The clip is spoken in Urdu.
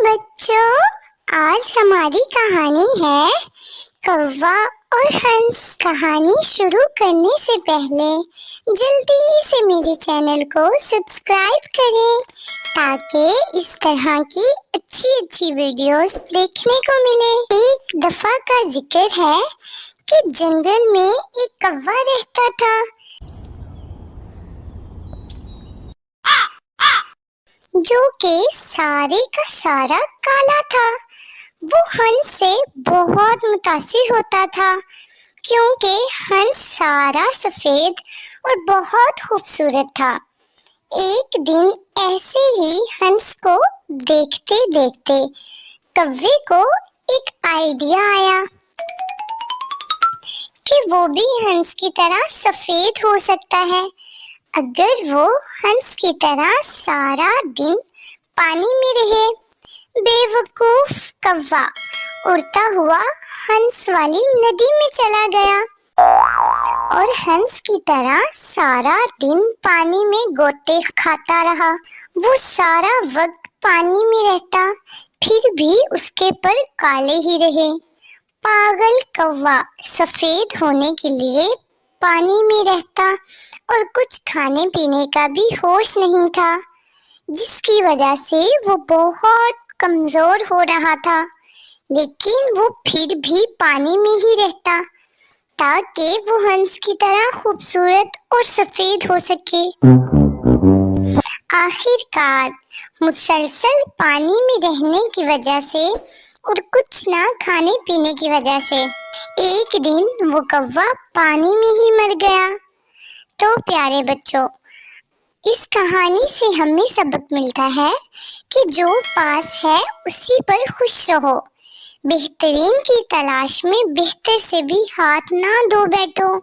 بچوں، آج ہماری کہانی ہے کوا اور ہنس۔ کہانی شروع کرنے سے پہلے جلدی سے میرے چینل کو سبسکرائب کریں تاکہ اس طرح کی اچھی ویڈیوز دیکھنے کو ملے۔ ایک دفعہ کا ذکر ہے کہ جنگل میں ایک کوا رہتا تھا جو کہ سارے کا سارا کالا تھا۔ وہ ہنس سے بہت متاثر ہوتا تھا کیونکہ ہنس سارا سفید اور بہت خوبصورت تھا۔ ایک دن ایسے ہی ہنس کو دیکھتے دیکھتے کوے کو ایک آئیڈیا آیا کہ وہ بھی ہنس کی طرح سفید ہو سکتا ہے اگر وہ ہنس کی طرح سارا دن پانی میں رہے۔ بے وقوف کوا اڑتا ہوا ہنس والی ندی میں چلا گیا اور ہنس کی طرح سارا دن پانی میں غوطے کھاتا رہا۔ وہ سارا وقت پانی میں رہتا پھر بھی اس کے پر کالے ہی رہے۔ پاگل کوا سفید ہونے کے لیے پانی میں رہتا اور کچھ کھانے پینے کا بھی ہوش نہیں تھا، جس کی وجہ سے وہ بہت کمزور ہو رہا تھا، لیکن وہ پھر بھی پانی میں ہی رہتا تاکہ وہ ہنس کی طرح خوبصورت اور سفید ہو سکے۔ آخر کار مسلسل پانی میں رہنے کی وجہ سے اور کچھ نہ کھانے پینے کی وجہ سے ایک دن وہ کوا پانی میں ہی مر گیا۔ تو پیارے بچوں، اس کہانی سے ہمیں سبق ملتا ہے کہ جو پاس ہے اسی پر خوش رہو، بہترین کی تلاش میں بہتر سے بھی ہاتھ نہ دھو بیٹھو۔